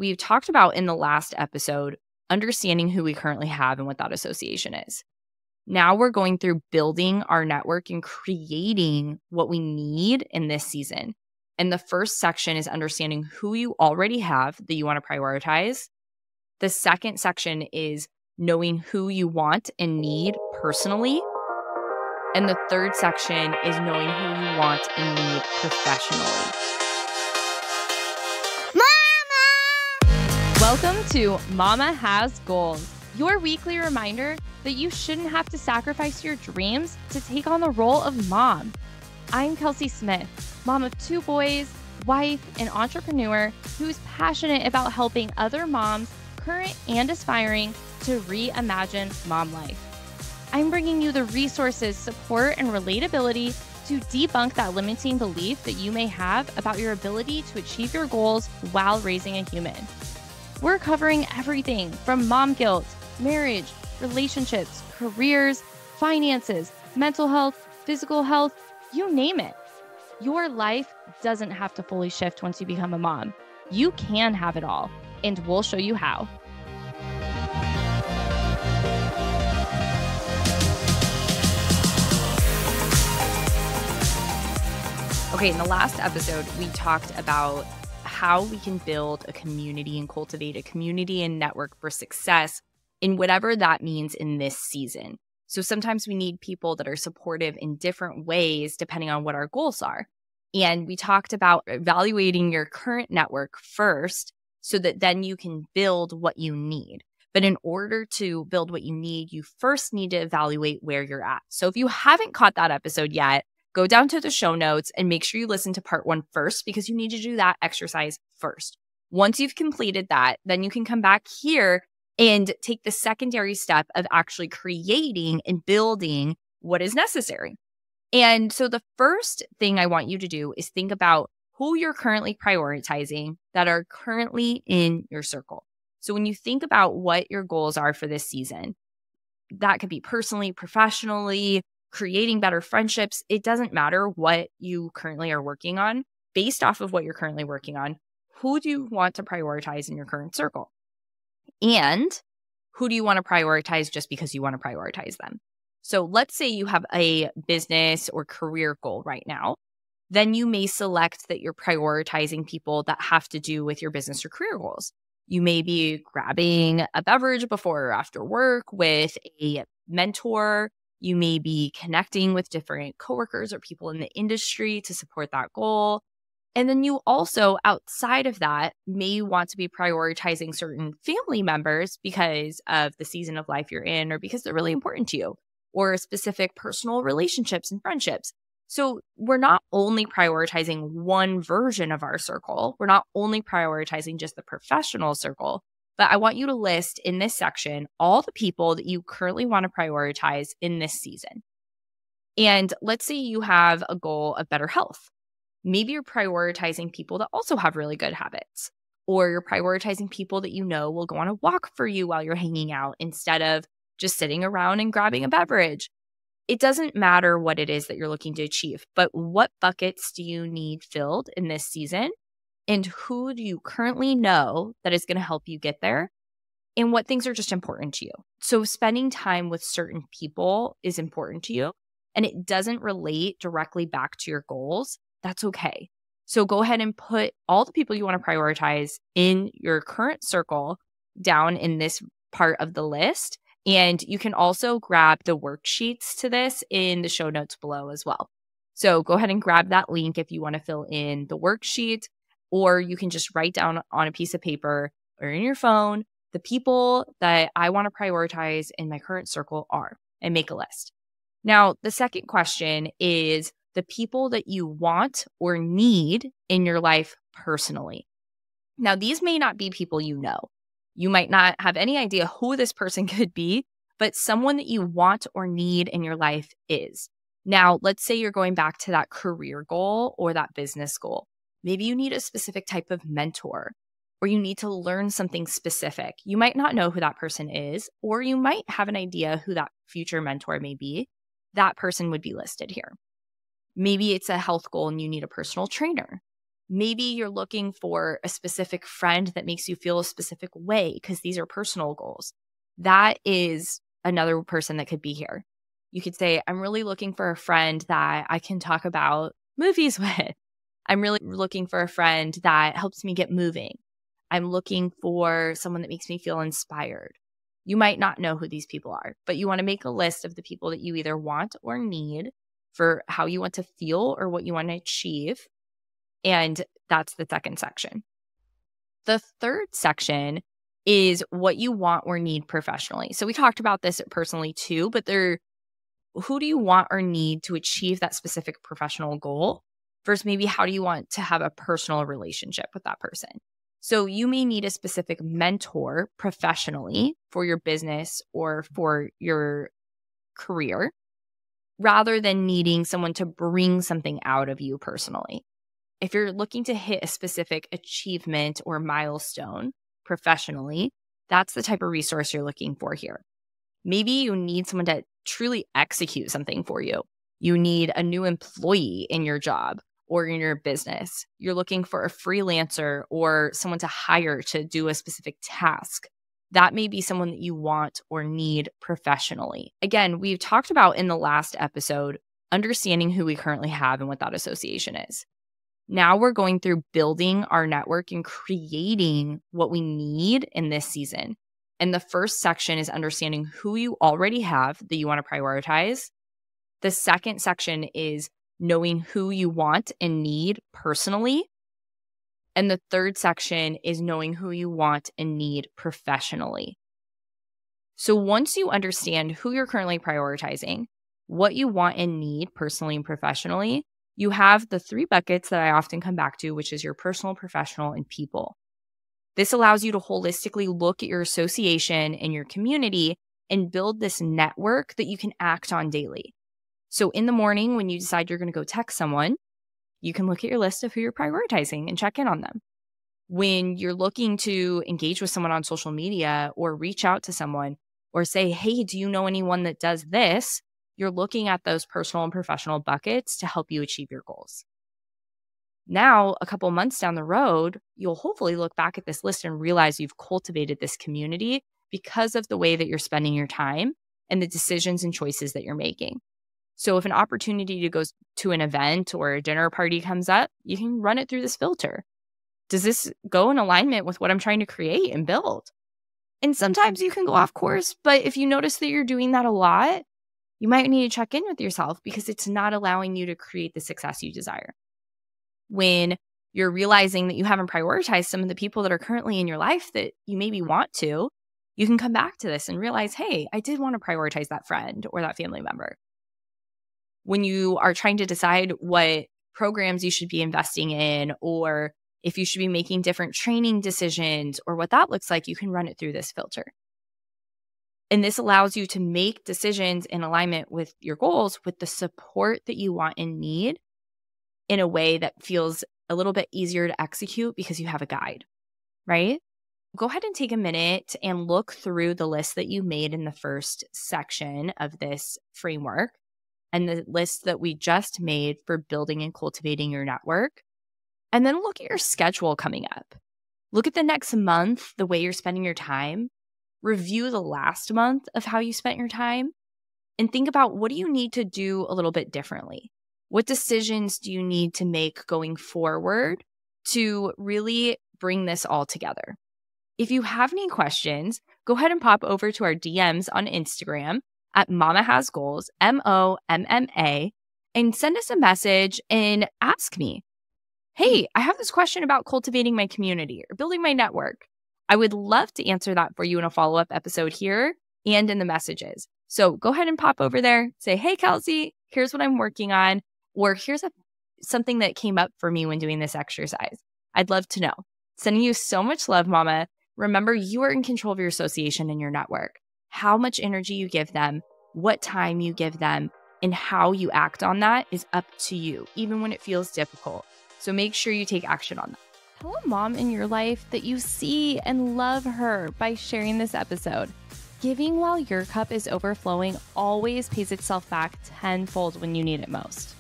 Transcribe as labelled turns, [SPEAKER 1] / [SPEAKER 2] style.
[SPEAKER 1] we've talked about in the last episode, understanding who we currently have and what that association is. Now we're going through building our network and creating what we need in this season. And the first section is understanding who you already have that you want to prioritize. The second section is knowing who you want and need personally. And the third section is knowing who you want and need professionally. Welcome to Mama Has Goals, your weekly reminder that you shouldn't have to sacrifice your dreams to take on the role of mom. I'm Kelsey Smith, mom of 2 boys, wife, and entrepreneur who's passionate about helping other moms, current and aspiring, to reimagine mom life. I'm bringing you the resources, support, and relatability to debunk that limiting belief that you may have about your ability to achieve your goals while raising a human. We're covering everything from mom guilt, marriage, relationships, careers, finances, mental health, physical health, you name it. Your life doesn't have to fully shift once you become a mom. You can have it all, and we'll show you how. Okay, in the last episode, we talked about how we can build a community and cultivate a community and network for success in whatever that means in this season. So sometimes we need people that are supportive in different ways depending on what our goals are. And we talked about evaluating your current network first so that then you can build what you need. But in order to build what you need, you first need to evaluate where you're at. So if you haven't caught that episode yet, go down to the show notes and make sure you listen to part 1 first, because you need to do that exercise first. Once you've completed that, then you can come back here and take the secondary step of actually creating and building what is necessary. And so the first thing I want you to do is think about who you're currently prioritizing that are currently in your circle. So when you think about what your goals are for this season, that could be personally, professionally, creating better friendships. It doesn't matter what you currently are working on. Based off of what you're currently working on, who do you want to prioritize in your current circle? And who do you want to prioritize just because you want to prioritize them? So let's say you have a business or career goal right now. Then you may select that you're prioritizing people that have to do with your business or career goals. You may be grabbing a beverage before or after work with a mentor. You may be connecting with different coworkers or people in the industry to support that goal. And then you also, outside of that, may want to be prioritizing certain family members because of the season of life you're in, or because they're really important to you, or specific personal relationships and friendships. So we're not only prioritizing one version of our circle. We're not only prioritizing just the professional circle. But I want you to list in this section all the people that you currently want to prioritize in this season. And let's say you have a goal of better health. Maybe you're prioritizing people that also have really good habits, or you're prioritizing people that you know will go on a walk for you while you're hanging out instead of just sitting around and grabbing a beverage. It doesn't matter what it is that you're looking to achieve, but what buckets do you need filled in this season? And who do you currently know that is going to help you get there? And what things are just important to you? So spending time with certain people is important to you, and it doesn't relate directly back to your goals. That's okay. So go ahead and put all the people you want to prioritize in your current circle down in this part of the list. And you can also grab the worksheets to this in the show notes below as well. So go ahead and grab that link if you want to fill in the worksheet. Or you can just write down on a piece of paper or in your phone the people that I want to prioritize in my current circle are, and make a list. Now, the second question is the people that you want or need in your life personally. Now, these may not be people you know. You might not have any idea who this person could be, but someone that you want or need in your life is. Now, let's say you're going back to that career goal or that business goal. Maybe you need a specific type of mentor, or you need to learn something specific. You might not know who that person is, or you might have an idea who that future mentor may be. That person would be listed here. Maybe it's a health goal and you need a personal trainer. Maybe you're looking for a specific friend that makes you feel a specific way because these are personal goals. That is another person that could be here. You could say, I'm really looking for a friend that I can talk about movies with. I'm really looking for a friend that helps me get moving. I'm looking for someone that makes me feel inspired. You might not know who these people are, but you want to make a list of the people that you either want or need for how you want to feel or what you want to achieve. And that's the second section. The third section is what you want or need professionally. So we talked about this personally too, but who do you want or need to achieve that specific professional goal? Versus maybe how do you want to have a personal relationship with that person? So you may need a specific mentor professionally for your business or for your career, rather than needing someone to bring something out of you personally. If you're looking to hit a specific achievement or milestone professionally, that's the type of resource you're looking for here. Maybe you need someone to truly execute something for you. You need a new employee in your job or in your business. You're looking for a freelancer or someone to hire to do a specific task. That may be someone that you want or need professionally. Again, we've talked about in the last episode, understanding who we currently have and what that association is. Now we're going through building our network and creating what we need in this season. And the first section is understanding who you already have that you want to prioritize. The second section is knowing who you want and need personally. And the third section is knowing who you want and need professionally. So once you understand who you're currently prioritizing, what you want and need personally and professionally, you have the 3 buckets that I often come back to, which is your personal, professional, and people. This allows you to holistically look at your association and your community and build this network that you can act on daily. So in the morning, when you decide you're going to go text someone, you can look at your list of who you're prioritizing and check in on them. When you're looking to engage with someone on social media or reach out to someone or say, hey, do you know anyone that does this? You're looking at those personal and professional buckets to help you achieve your goals. Now, a couple months down the road, you'll hopefully look back at this list and realize you've cultivated this community because of the way that you're spending your time and the decisions and choices that you're making. So if an opportunity to go to an event or a dinner party comes up, you can run it through this filter. Does this go in alignment with what I'm trying to create and build? And sometimes you can go off course, but if you notice that you're doing that a lot, you might need to check in with yourself because it's not allowing you to create the success you desire. When you're realizing that you haven't prioritized some of the people that are currently in your life that you maybe want to, you can come back to this and realize, hey, I did want to prioritize that friend or that family member. When you are trying to decide what programs you should be investing in or if you should be making different training decisions or what that looks like, you can run it through this filter. And this allows you to make decisions in alignment with your goals with the support that you want and need in a way that feels a little bit easier to execute because you have a guide, right? Go ahead and take a minute and look through the list that you made in the first section of this framework and the list that we just made for building and cultivating your network. And then look at your schedule coming up. Look at the next month, the way you're spending your time. Review the last month of how you spent your time and think about what do you need to do a little bit differently? What decisions do you need to make going forward to really bring this all together? If you have any questions, go ahead and pop over to our DMs on Instagram at Mama Has Goals, MOMMA, and send us a message and ask me, hey, I have this question about cultivating my community or building my network. I would love to answer that for you in a follow-up episode here and in the messages. So go ahead and pop over there, say, hey, Kelsey, here's what I'm working on, or here's something that came up for me when doing this exercise. I'd love to know. Sending you so much love, Mama. Remember, you are in control of your association and your network. How much energy you give them, what time you give them, and how you act on that is up to you, even when it feels difficult. So make sure you take action on that. Tell a mom in your life that you see and love her by sharing this episode. Giving while your cup is overflowing always pays itself back tenfold when you need it most.